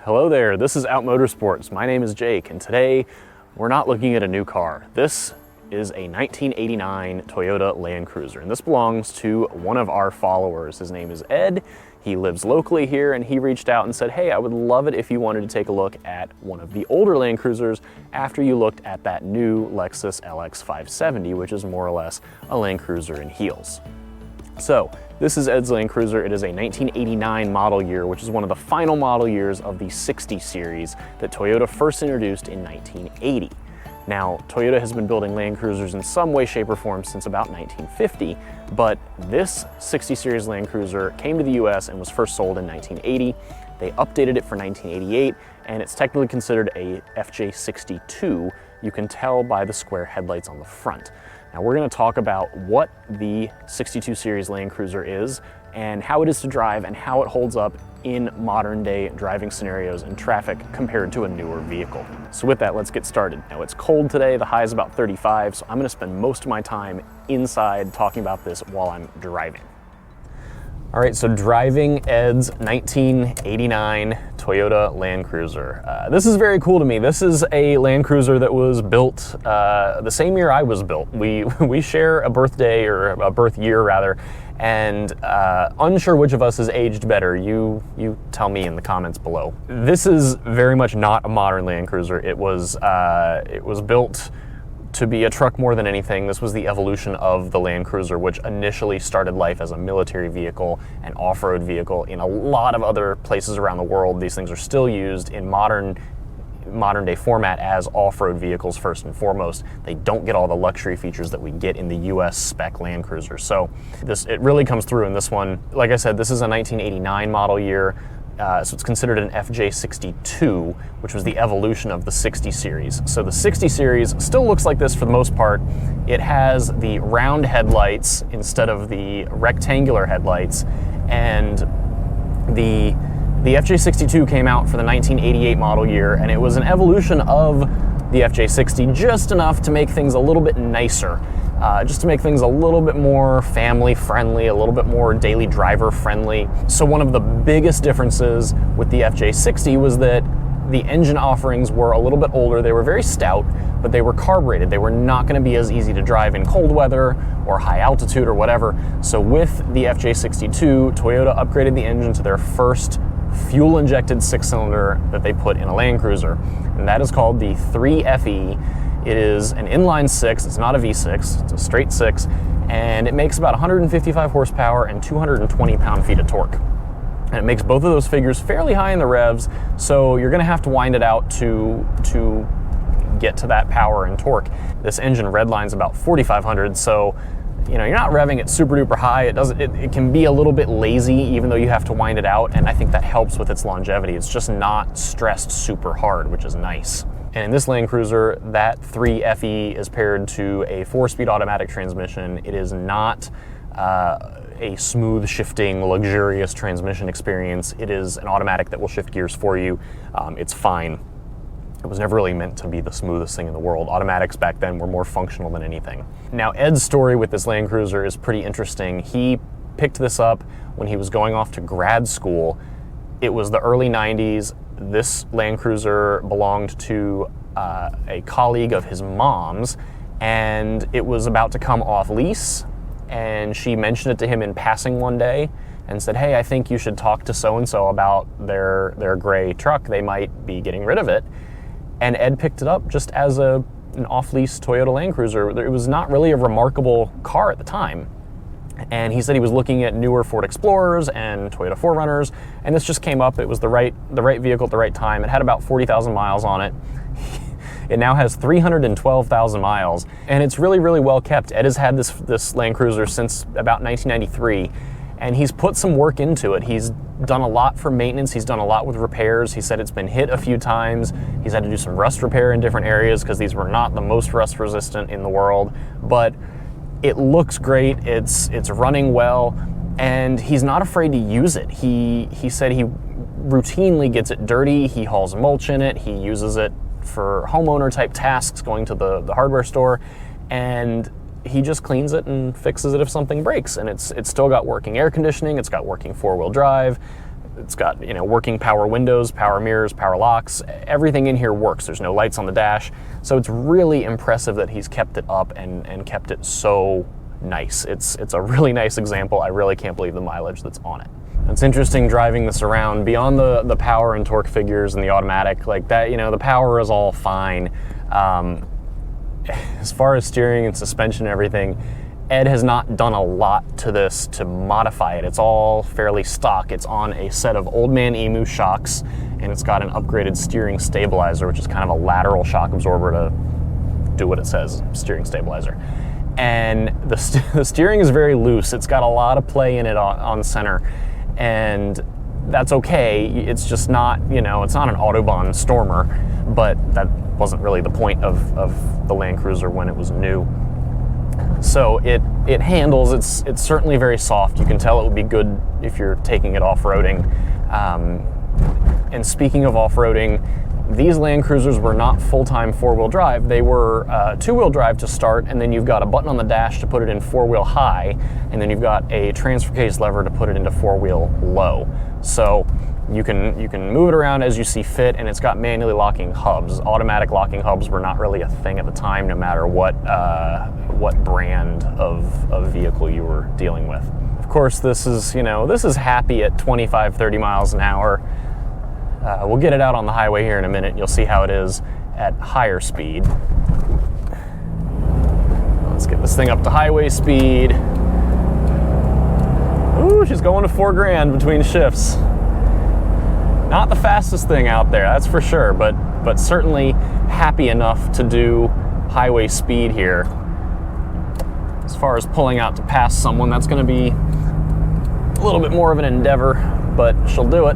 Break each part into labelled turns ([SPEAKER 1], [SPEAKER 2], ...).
[SPEAKER 1] Hello there, this is Out Motorsports. My name is Jake, and today we're not looking at a new car. This is a 1989 Toyota Land Cruiser, and this belongs to one of our followers. His name is Ed. He lives locally here, and he reached out and said, hey, I would love it if you wanted to take a look at one of the older Land Cruisers after you looked at that new Lexus LX 570, which is more or less a Land Cruiser in heels. So, this is Ed's Land Cruiser. It is a 1989 model year, which is one of the final model years of the 60 series that Toyota first introduced in 1980. Now, Toyota has been building Land Cruisers in some way, shape, or form since about 1950, but this 60 series Land Cruiser came to the US and was first sold in 1980. They updated it for 1988, and it's technically considered a FJ62. You can tell by the square headlights on the front. Now we're going to talk about what the 62 series Land Cruiser is and how it is to drive and how it holds up in modern day driving scenarios and traffic compared to a newer vehicle. So with that, let's get started. Now it's cold today, the high is about 35, so I'm going to spend most of my time inside talking about this while I'm driving. All right, so driving Ed's 1989 Toyota Land Cruiser. This is very cool to me. This is a Land Cruiser that was built the same year I was built. We share a birthday, or a birth year rather, and unsure which of us has aged better. You tell me in the comments below. This is very much not a modern Land Cruiser. It was built to be a truck more than anything. This was the evolution of the Land Cruiser, which initially started life as a military vehicle and off-road vehicle. In a lot of other places around the world, these things are still used in modern day format as off-road vehicles first and foremost. They don't get all the luxury features that we get in the US spec Land Cruiser. So it really comes through in this one. Like I said, this is a 1989 model year. So it's considered an FJ62, which was the evolution of the 60 series. So the 60 series still looks like this for the most part. It has the round headlights instead of the rectangular headlights, and the FJ62 came out for the 1988 model year, and it was an evolution of the FJ60 just enough to make things a little bit nicer. Just to make things a little bit more family friendly, a little bit more daily driver friendly. So one of the biggest differences with the FJ60 was that the engine offerings were a little bit older. They were very stout, but they were carbureted. They were not going to be as easy to drive in cold weather or high altitude or whatever. So with the FJ62, Toyota upgraded the engine to their first fuel-injected 6-cylinder that they put in a Land Cruiser, and that is called the 3FE. It is an inline 6, it's not a V6, it's a straight 6, and it makes about 155 horsepower and 220 pound-feet of torque. And it makes both of those figures fairly high in the revs, so you're going to have to wind it out to get to that power and torque. This engine redlines about 4,500, so you're not revving it super duper high. It can be a little bit lazy even though you have to wind it out, and I think that helps with its longevity. It's just not stressed super hard, which is nice. And in this Land Cruiser, that 3FE is paired to a 4-speed automatic transmission. It is not a smooth shifting, luxurious transmission experience. It is an automatic that will shift gears for you. It's fine. It was never really meant to be the smoothest thing in the world. Automatics back then were more functional than anything. Now, Ed's story with this Land Cruiser is pretty interesting. He picked this up when he was going off to grad school. It was the early 90s. This Land Cruiser belonged to a colleague of his mom's, and it was about to come off lease, and she mentioned it to him in passing one day and said, hey, I think you should talk to so-and-so about their gray truck. They might be getting rid of it. And Ed picked it up just as an off-lease Toyota Land Cruiser. It was not really a remarkable car at the time. And he said he was looking at newer Ford Explorers and Toyota 4Runners, and this just came up. It was the right vehicle at the right time. It had about 40,000 miles on it. It now has 312,000 miles, and it's really, really well kept. Ed has had this Land Cruiser since about 1993, and he's put some work into it. He's done a lot for maintenance. He's done a lot with repairs. He said it's been hit a few times. He's had to do some rust repair in different areas because these were not the most rust resistant in the world, but it looks great, it's running well, and he's not afraid to use it. He said he routinely gets it dirty, he hauls mulch in it, he uses it for homeowner type tasks, going to the hardware store, and he just cleans it and fixes it if something breaks. And it's still got working air conditioning, it's got working 4-wheel drive. It's got, you know, working power windows, power mirrors, power locks. Everything in here works. There's no lights on the dash. So it's really impressive that he's kept it up and kept it so nice. It's a really nice example. I really can't believe the mileage that's on it. It's interesting driving this around beyond the power and torque figures and the automatic like that. You know, the power is all fine. As far as steering and suspension and everything, Ed has not done a lot to this to modify it. It's all fairly stock. It's on a set of Old Man Emu shocks, and it's got an upgraded steering stabilizer, which is kind of a lateral shock absorber to do what it says, steering stabilizer. And the steering is very loose. It's got a lot of play in it on center, and that's okay. It's just not, you know, it's not an Autobahn Stormer, but that wasn't really the point of the Land Cruiser when it was new. So it handles, it's certainly very soft. You can tell it would be good if you're taking it off-roading. And speaking of off-roading, these Land Cruisers were not full-time four-wheel drive. They were two-wheel drive to start, and then you've got a button on the dash to put it in four-wheel high, and then you've got a transfer case lever to put it into four-wheel low. So you can move it around as you see fit, and it's got manually locking hubs. Automatic locking hubs were not really a thing at the time, no matter what brand of vehicle you were dealing with. Of course, this is, you know, this is happy at 25, 30 miles an hour. We'll get it out on the highway here in a minute, and you'll see how it is at higher speed. Let's get this thing up to highway speed. Ooh, she's going to 4 grand between shifts. Not the fastest thing out there, that's for sure, but certainly happy enough to do highway speed here. As far as pulling out to pass someone, that's going to be a little bit more of an endeavor, but she'll do it.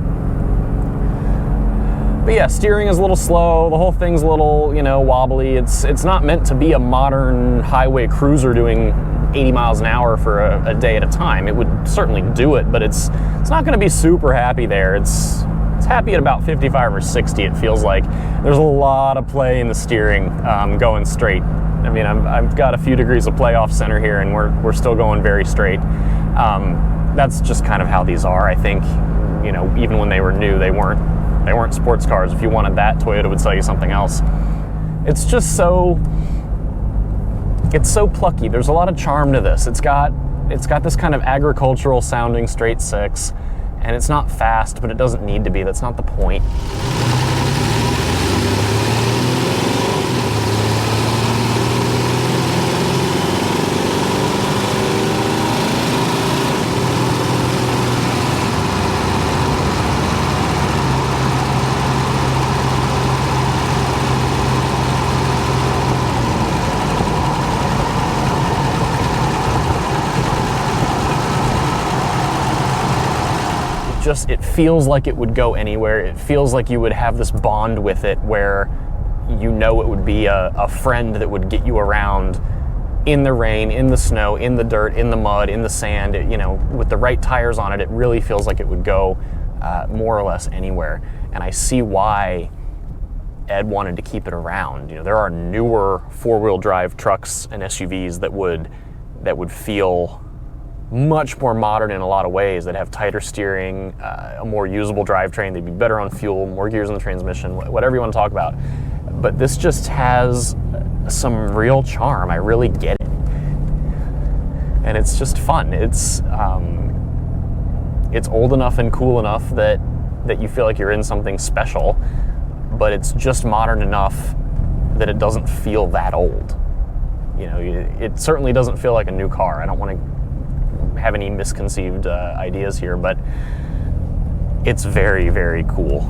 [SPEAKER 1] But yeah, steering is a little slow. The whole thing's a little, you know, wobbly. It's not meant to be a modern highway cruiser doing 80 miles an hour for a day at a time. It would certainly do it, but it's not going to be super happy there. It's happy at about 55 or 60, it feels like. There's a lot of play in the steering going straight. I mean, I've got a few degrees of play off center here, and we're still going very straight. That's just kind of how these are. I think, you know, even when they were new, they weren't sports cars. If you wanted that, Toyota would sell you something else. It's just so plucky. There's a lot of charm to this. It's got this kind of agricultural sounding straight six, and it's not fast, but it doesn't need to be. That's not the point. It feels like it would go anywhere. It feels like you would have this bond with it where you know it would be a friend that would get you around in the rain, in the snow, in the dirt, in the mud, in the sand. You know, with the right tires on it, it really feels like it would go more or less anywhere. And I see why Ed wanted to keep it around. You know, there are newer four-wheel drive trucks and SUVs that would feel much more modern in a lot of ways, that have tighter steering, a more usable drivetrain. They'd be better on fuel, more gears in the transmission, whatever you want to talk about. But this just has some real charm. I really get it. And it's just fun. It's old enough and cool enough that you feel like you're in something special, but it's just modern enough that it doesn't feel that old. You know, it certainly doesn't feel like a new car. I don't want to have any misconceived ideas here, but it's very, very cool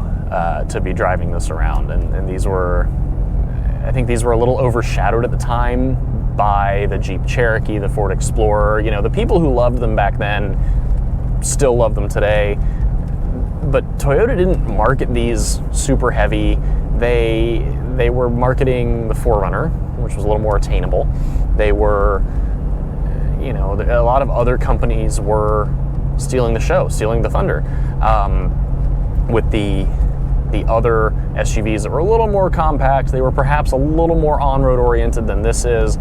[SPEAKER 1] to be driving this around. And I think these were a little overshadowed at the time by the Jeep Cherokee, the Ford Explorer. You know, the people who loved them back then still love them today. But Toyota didn't market these super heavy. They were marketing the 4Runner, which was a little more attainable. They were, you know, a lot of other companies were stealing the show, stealing the thunder, with the other SUVs that were a little more compact. They were perhaps a little more on-road oriented than this is,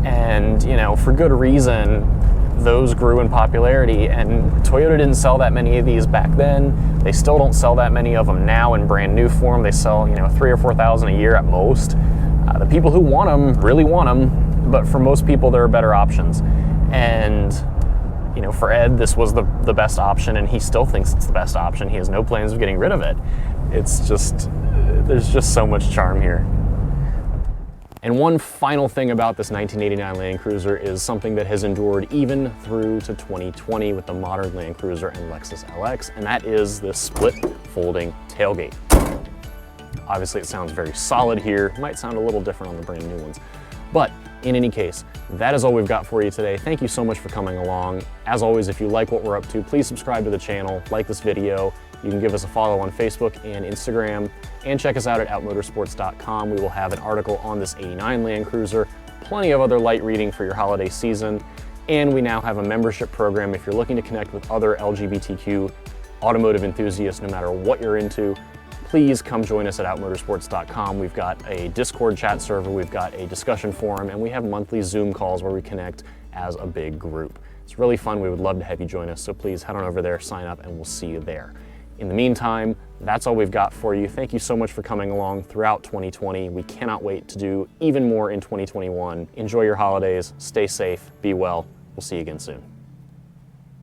[SPEAKER 1] and, you know, for good reason. those grew in popularity, and Toyota didn't sell that many of these back then. They still don't sell that many of them now in brand new form. They sell, 3,000 or 4,000 a year at most. The people who want them really want them, but for most people there are better options. And for Ed, this was the best option, and he still thinks it's the best option. He has no plans of getting rid of it. It's just, there's just so much charm here. And one final thing about this 1989 Land Cruiser is something that has endured even through to 2020 with the modern Land Cruiser and Lexus LX, and that is this split folding tailgate. Obviously it sounds very solid here. It might sound a little different on the brand new ones. But in any case, that is all we've got for you today. Thank you so much for coming along. As always, if you like what we're up to, please subscribe to the channel, like this video. You can give us a follow on Facebook and Instagram, and check us out at outmotorsports.com. We will have an article on this 89 Land Cruiser, plenty of other light reading for your holiday season, and we now have a membership program if you're looking to connect with other LGBTQ automotive enthusiasts, no matter what you're into. Please come join us at outmotorsports.com. We've got a Discord chat server, we've got a discussion forum, and we have monthly Zoom calls where we connect as a big group. It's really fun. We would love to have you join us, so please head on over there, sign up, and we'll see you there. In the meantime, that's all we've got for you. Thank you so much for coming along throughout 2020. We cannot wait to do even more in 2021. Enjoy your holidays, stay safe, be well. We'll see you again soon.